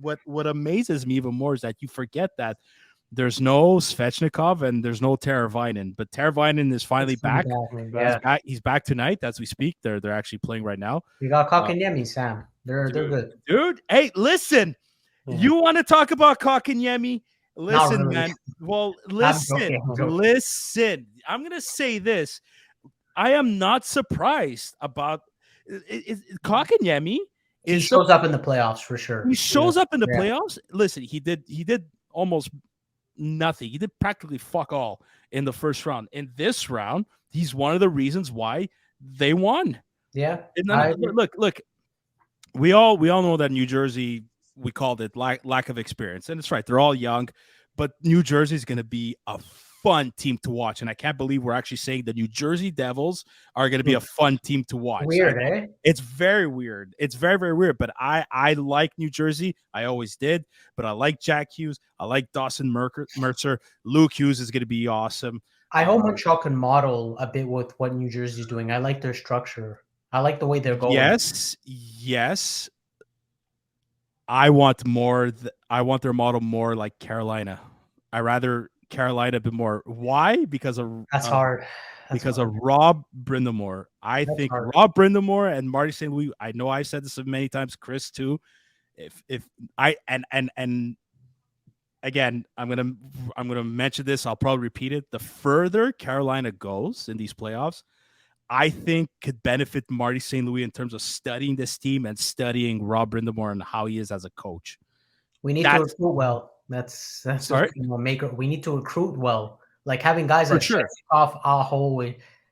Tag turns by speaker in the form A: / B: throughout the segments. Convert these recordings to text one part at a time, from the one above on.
A: what amazes me even more is that you forget that there's no Svechnikov and there's no Teravainen, but Teravainen is finally back.
B: Yeah.
A: He's back tonight as we speak. They're actually playing right now.
B: We got Kotkaniemi, Sam. They're good.
A: Dude, hey, listen. You want to talk about Kotkaniemi? Listen,
B: really.
A: man. Well, listen.
B: I'm joking.
A: Listen. I'm going to say this. I am not surprised about Kotkaniemi.
B: He shows up in the playoffs for sure.
A: He shows up in the playoffs. Listen, he did almost nothing. He did practically fuck all in the first round. In this round, he's one of the reasons why they won.
B: Yeah.
A: Look. We all know that New Jersey, we called it lack of experience, and it's right. They're all young, but New Jersey is going to be a fun team to watch, and I can't believe we're actually saying the New Jersey Devils are going to be a fun team to watch.
B: Weird, eh?
A: It's very weird. It's very, very weird, but I like New Jersey. I always did, but I like Jack Hughes. I like Dawson Mercer. Luke Hughes is going to be awesome.
B: I hope Montreal can model a bit with what New Jersey's doing. I like their structure. I like the way they're going.
A: Yes. I want more. I want their model more like Carolina. I rather Carolina a bit more. Why? Because of
B: that's hard.
A: Of Rob Brind'Amour. I think hard. Rob Brind'Amour and Marty St. Louis. I know I said this many times. Chris too. If I and again, I'm gonna mention this. I'll probably repeat it. The further Carolina goes in these playoffs, I think could benefit Marty St. Louis in terms of studying this team and studying Rob Brind'Amour and how he is as a coach.
B: We need to recruit well. That's
A: sorry.
B: We need to recruit well. Like having guys like off Aho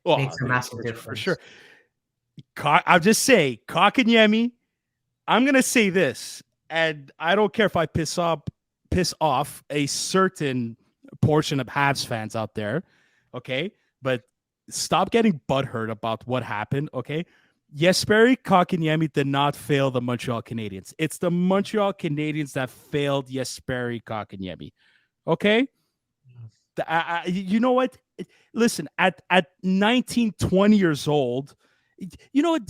B: makes a massive difference.
A: For sure. I'll just say Kotkaniemi. I'm gonna say this, and I don't care if I piss off a certain portion of Habs fans out there. Okay, but stop getting butthurt about what happened, okay? Jesperi Kotkaniemi did not fail the Montreal Canadiens. It's the Montreal Canadiens that failed Jesperi Kotkaniemi, okay? You know what? Listen, at 19, 20 years old, you know what?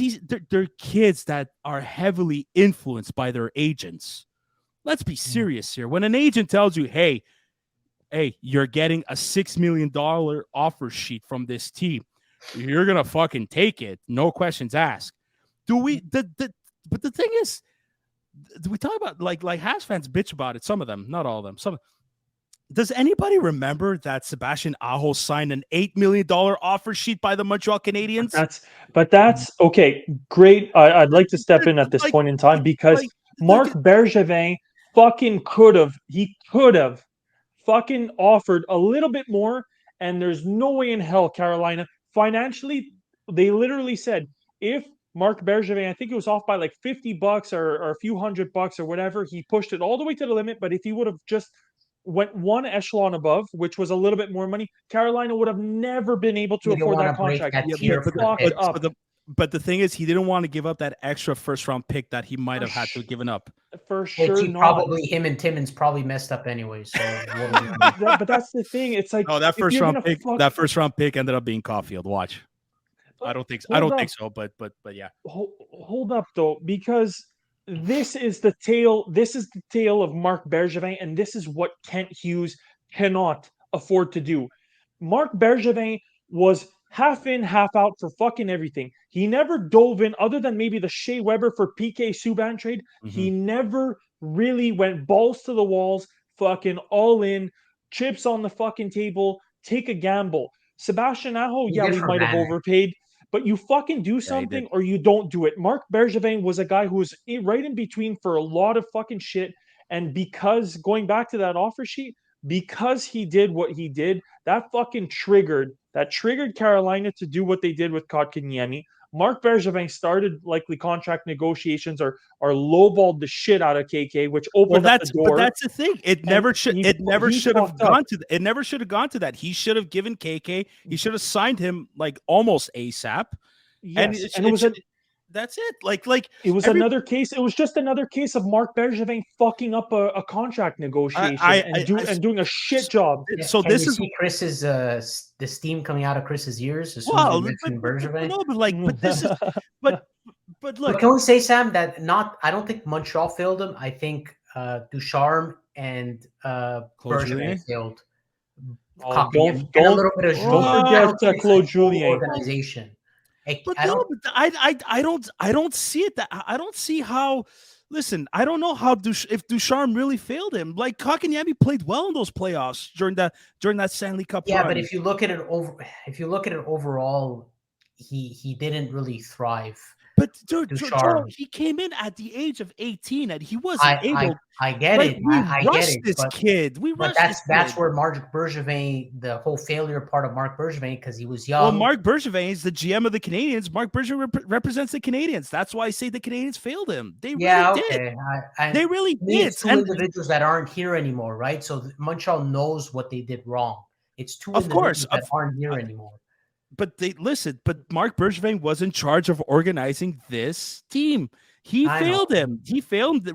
A: They're kids that are heavily influenced by their agents. Let's be serious here. When an agent tells you, hey, you're getting a $6 million offer sheet from this team, you're gonna fucking take it, no questions asked. But the thing is, we talk about like Habs fans bitch about it. Some of them, not all of them. Does anybody remember that Sebastian Aho signed an $8 million offer sheet by the Montreal Canadiens?
C: That's okay. Great. I'd like to step in at this point in time because Marc Bergevin fucking could have fucking offered a little bit more, and there's no way in hell Carolina financially. They literally said if Marc Bergevin, I think it was off by like $50 or a few $100 or whatever, he pushed it all the way to the limit. But if he would have just went one echelon above, which was a little bit more money, Carolina would have never been able to afford that contract.
A: But the thing is, he didn't want to give up that extra first-round pick that he might have had to have given up.
B: For sure, probably him and Timmins probably messed up anyway. So,
C: but that's the thing. It's like
A: that first-round pick ended up being Caulfield. Watch. I don't think so. But yeah.
C: Hold up though, because this is the tale. This is the tale of Marc Bergevin, and this is what Kent Hughes cannot afford to do. Marc Bergevin was half in, half out for fucking everything. He never dove in, other than maybe the Shea Weber for PK Subban trade. Mm-hmm. He never really went balls to the walls, fucking all in, chips on the fucking table, take a gamble. Sebastian Aho, we might have overpaid, but you fucking do something or you don't do it. Marc Bergevin was a guy who was right in between for a lot of fucking shit, and because, going back to that offer sheet, because he did what he did, that triggered Carolina to do what they did with Kotkaniemi. Marc Bergevin started likely contract negotiations or lowballed the shit out of KK, which opened up the door.
A: But that's the thing. It never should have gone to that. He should have given KK. He should have signed him like almost ASAP.
C: Yes,
A: that's it.
C: It was another case. It was just another case of Marc Bergevin fucking up a contract negotiation and doing a shit job.
B: So this is Chris's the steam coming out of Chris's ears. As soon as you mentioned Bergevin.
A: No, but this is but look.
B: But can we say, Sam, that I don't think Montreal failed him. I think Ducharme and Bergevin failed.
C: Don't
B: and a little bit of
C: forget Claude Julien
B: organization.
A: I don't see it. I don't see how. Listen, I don't know how if Ducharme really failed him. Like Kotkaniemi played well in those playoffs during that Stanley Cup run.
B: But if you look at it overall, he didn't really thrive.
A: But dude, Joe, he came in at the age of 18 and he wasn't able.
B: I get it.
A: I get it. This kid.
B: That's where Marc Bergevin, the whole failure part of Marc Bergevin, because he was young.
A: Well, Marc Bergevin is the GM of the Canadiens. Marc Bergevin represents the Canadiens. That's why I say the Canadiens failed him. They really did. They really did.
B: It's two individuals that aren't here anymore, right? So Montreal knows what they did wrong. It's two individuals that aren't here anymore.
A: But Marc Bergevin was in charge of organizing this team. He failed him.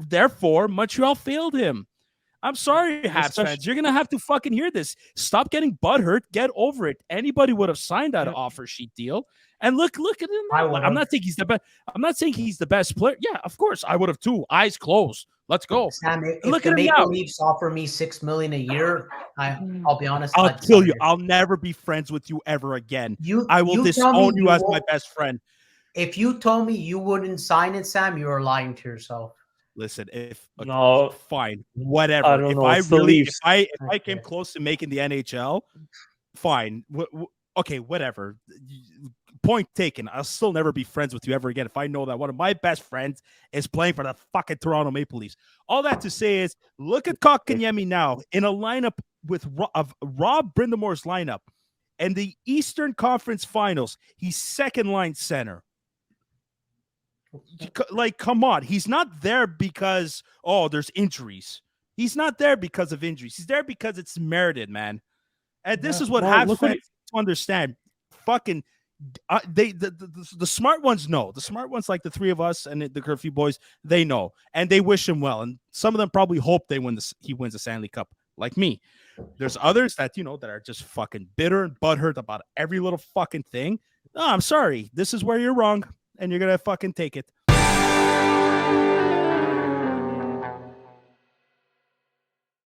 A: Therefore, Montreal failed him. I'm sorry, Habs fans. You're going to have to fucking hear this. Stop getting butthurt. Get over it. Anybody would have signed that offer sheet deal. And look at him. I'm not saying he's the best. I'm not saying he's the best player. Yeah, of course, I would have too. Eyes closed. Let's go.
B: Sam, if the Maple Leafs offer me $6 million a year, I'll be honest.
A: I'll kill you. I'll never be friends with you ever again. I will disown you as my best friend.
B: If you told me you wouldn't sign it, Sam, you are lying to yourself.
A: Listen, fine, whatever. If I came close to making the NHL, fine. Okay, whatever. Point taken. I'll still never be friends with you ever again if I know that one of my best friends is playing for the fucking Toronto Maple Leafs. All that to say is, look at Kotkaniemi now in a lineup of Rob Brindamore's lineup and the Eastern Conference Finals. He's second line center. Like, come on. He's not there because, there's injuries. He's not there because of injuries. He's there because it's merited, man. And this is what Habs fans to understand. Fucking, the smart ones know. The smart ones, like the three of us and the Curfew boys, they know. And they wish him well. And some of them probably hope he wins the Stanley Cup, like me. There's others that, that are just fucking bitter and butthurt about every little fucking thing. No, I'm sorry. This is where you're wrong. And you're going to fucking take it.